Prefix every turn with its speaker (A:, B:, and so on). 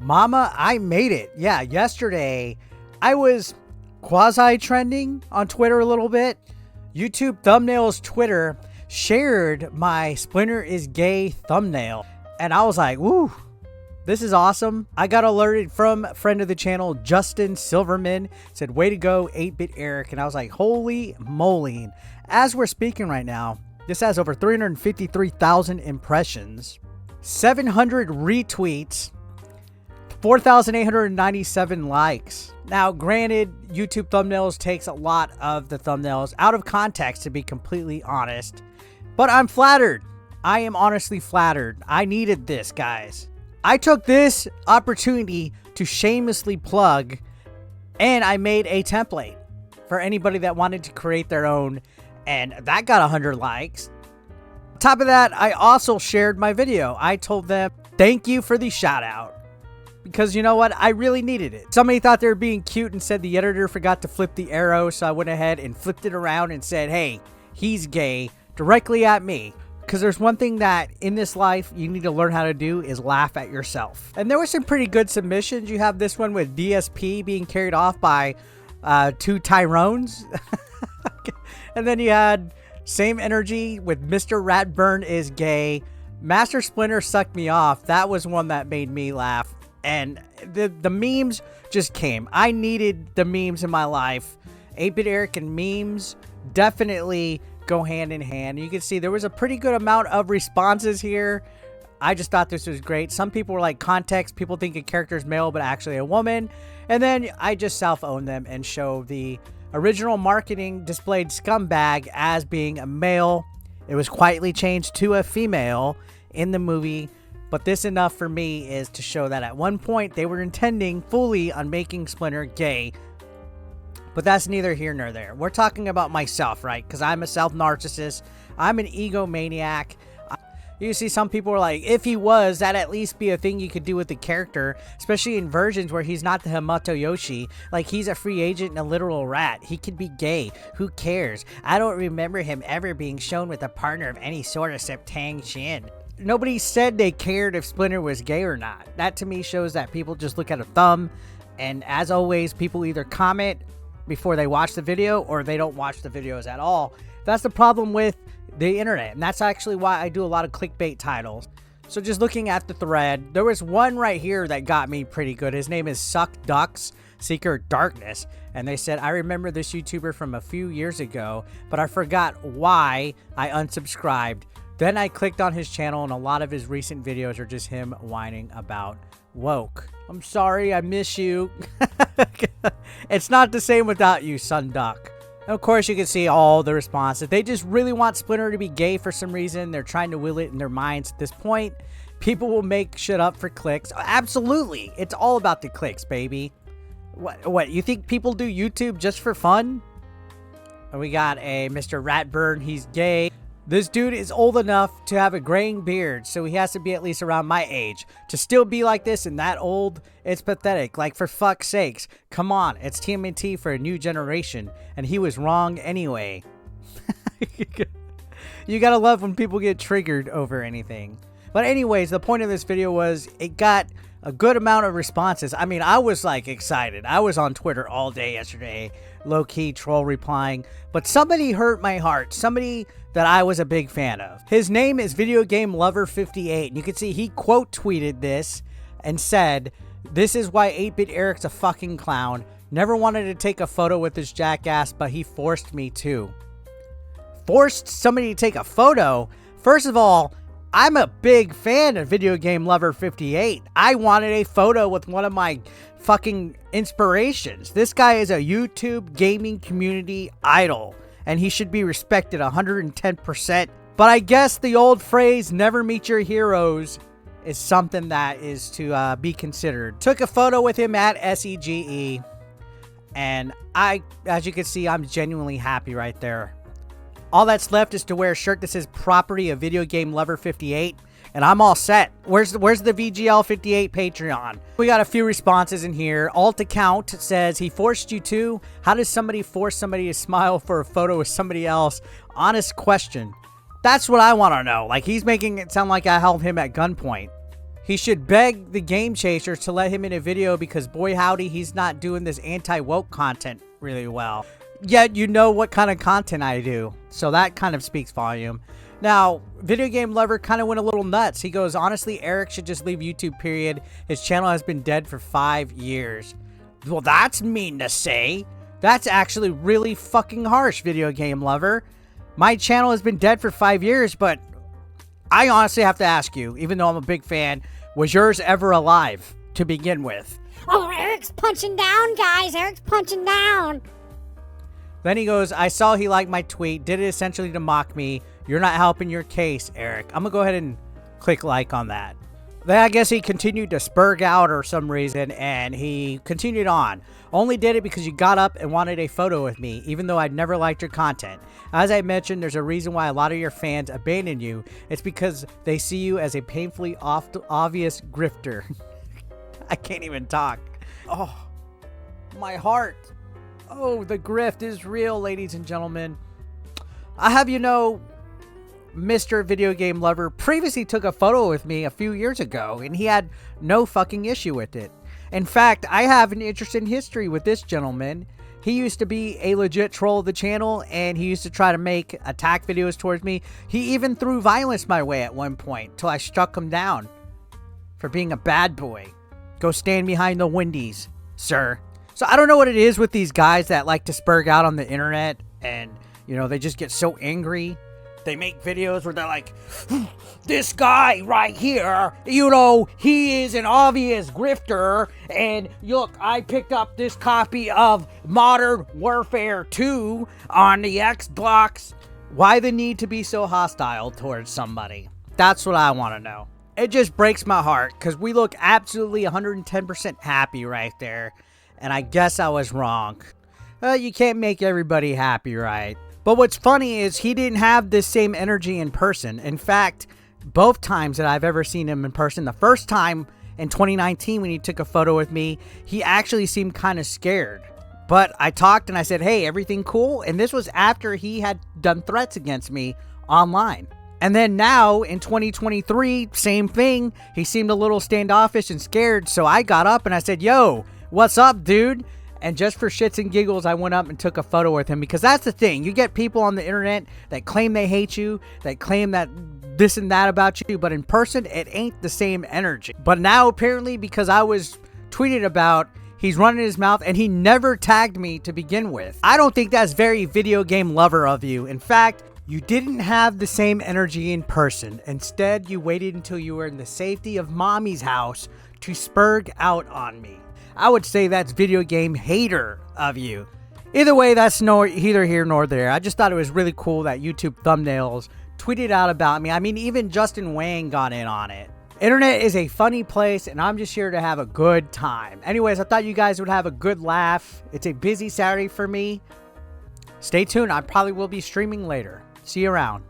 A: Mama, I made it. Yeah, yesterday I was quasi-trending on Twitter a little bit. YouTube Thumbnails Twitter shared my Splinter is gay thumbnail. And I was like, woo, this is awesome. I got alerted from a friend of the channel, Justin Silverman. Said, way to go, 8-Bit Eric. And I was like, holy moly. As we're speaking right now, this has over 353,000 impressions, 700 retweets, 4,897 likes. Now, granted, YouTube thumbnails takes a lot of the thumbnails out of context, to be completely honest. But I'm flattered. I am honestly flattered. I needed this, guys. I took this opportunity to shamelessly plug, and I made a template for anybody that wanted to create their own, and that got 100 likes. On top of that, I also shared my video. I told them, thank you for the shout out. Because you know what? I really needed it. Somebody thought they were being cute and said the editor forgot to flip the arrow, so I went ahead and flipped it around and said, hey, he's gay, directly at me. Because there's one thing that in this life you need to learn how to do is laugh at yourself. And there were some pretty good submissions. You have this one with DSP being carried off by two Tyrones. And then you had same energy with Mr. Ratburn is gay. Master Splinter sucked me off. That was one that made me laugh. And the memes just came. I needed the memes in my life. 8-Bit Eric and memes definitely go hand in hand. You can see there was a pretty good amount of responses here. I just thought this was great. Some people were like, context, people think a character is male but actually a woman. And then I just self-own them and show the original marketing displayed scumbag as being a male. It was quietly changed to a female in the movie. But this enough for me is to show that at one point they were intending fully on making Splinter gay. But that's neither here nor there. We're talking about myself, right? Because I'm a self-narcissist. I'm an egomaniac. You see some people are like, if he was, that'd at least be a thing you could do with the character. Especially in versions where he's not the Hamato Yoshi. Like, he's a free agent and a literal rat. He could be gay. Who cares? I don't remember him ever being shown with a partner of any sort except Tang Shin. Nobody said they cared if Splinter was gay or not. That to me shows that people just look at a thumb. And as always, people either comment before they watch the video or they don't watch the videos at all. That's the problem with the internet. And that's actually why I do a lot of clickbait titles. So just looking at the thread, there was one right here that got me pretty good. His name is Suck Ducks Seeker Darkness. And they said, I remember this YouTuber from a few years ago, but I forgot why I unsubscribed. Then I clicked on his channel and a lot of his recent videos are just him whining about woke. I'm sorry, I miss you. It's not the same without you, Sun Duck. And of course, you can see all the responses. They just really want Splinter to be gay for some reason. They're trying to will it in their minds at this point. People will make shit up for clicks. Absolutely. It's all about the clicks, baby. What? You think people do YouTube just for fun? And we got a Mr. Ratburn. He's gay. This dude is old enough to have a graying beard, so he has to be at least around my age. To still be like this and that old, it's pathetic. Like, for fuck's sakes. Come on, it's TMNT for a new generation, and he was wrong anyway. You gotta love when people get triggered over anything. But anyways, the point of this video was it got a good amount of responses. I mean, I was like excited. I was on Twitter all day yesterday, low-key troll replying. But somebody hurt my heart. Somebody that I was a big fan of. His name is Video Game Lover 58. And you can see he quote tweeted this and said, this is why 8-Bit Eric's a fucking clown. Never wanted to take a photo with this jackass, but he forced me to. Forced somebody to take a photo? First of all, I'm a big fan of Video Game Lover 58. I wanted a photo with one of my fucking inspirations. This guy is a YouTube gaming community idol, and he should be respected 110%. But I guess the old phrase, never meet your heroes, is something that is to be considered. Took a photo with him at SEGE, and as you can see, I'm genuinely happy right there. All that's left is to wear a shirt that says property of Video Game Lover 58, and I'm all set. Where's the VGL 58 Patreon? We got a few responses in here. Alt account says, he forced you to? How does somebody force somebody to smile for a photo with somebody else? Honest question. That's what I want to know. Like, he's making it sound like I held him at gunpoint. He should beg the Game Chasers to let him in a video because boy howdy, he's not doing this anti-woke content really well. Yet you know what kind of content I do. So that kind of speaks volume. Now, Video Game Lover kind of went a little nuts. He goes, honestly, Eric should just leave YouTube, period. His channel has been dead for 5 years. Well, that's mean to say. That's actually really fucking harsh, Video Game Lover. My channel has been dead for 5 years, but I honestly have to ask you, even though I'm a big fan, was yours ever alive to begin with?
B: Oh, Eric's punching down, guys. Eric's punching down.
A: Then he goes, I saw he liked my tweet, did it essentially to mock me. You're not helping your case, Eric. I'm going to go ahead and click like on that. Then I guess he continued to spurg out or some reason, and he continued on. Only did it because you got up and wanted a photo with me, even though I'd never liked your content. As I mentioned, there's a reason why a lot of your fans abandon you. It's because they see you as a painfully obvious grifter. I can't even talk. Oh, my heart. Oh, the grift is real, ladies and gentlemen. I have you know, Mr. Video Game Lover previously took a photo with me a few years ago, and he had no fucking issue with it. In fact, I have an interesting history with this gentleman. He used to be a legit troll of the channel, and he used to try to make attack videos towards me. He even threw violence my way at one point, till I struck him down for being a bad boy. Go stand behind the Wendy's, sir. So I don't know what it is with these guys that like to spurg out on the internet, and, you know, they just get so angry. They make videos where they're like, this guy right here, you know, he is an obvious grifter. And look, I picked up this copy of Modern Warfare 2 on the Xbox. Why the need to be so hostile towards somebody? That's what I want to know. It just breaks my heart because we look absolutely 110% happy right there. And I guess I was wrong. You can't make everybody happy, right? But what's funny is he didn't have this same energy in person. In fact, both times that I've ever seen him in person, the first time in 2019 when he took a photo with me, he actually seemed kind of scared. But I talked and I said, hey, everything cool? And this was after he had done threats against me online. And then now in 2023, same thing. He seemed a little standoffish and scared. So I got up and I said, yo, what's up, dude? And just for shits and giggles, I went up and took a photo with him because that's the thing. You get people on the internet that claim they hate you, that claim that this and that about you, but in person, it ain't the same energy. But now apparently because I was tweeted about, he's running his mouth and he never tagged me to begin with. I don't think that's very Video Game Lover of you. In fact, you didn't have the same energy in person. Instead, you waited until you were in the safety of mommy's house to spurg out on me. I would say that's Video Game Hater of you. Either way, that's neither here nor there. I just thought it was really cool that YouTube thumbnails tweeted out about me. I mean, even Justin Wang got in on it. Internet is a funny place, and I'm just here to have a good time. Anyways, I thought you guys would have a good laugh. It's a busy Saturday for me. Stay tuned. I probably will be streaming later. See you around.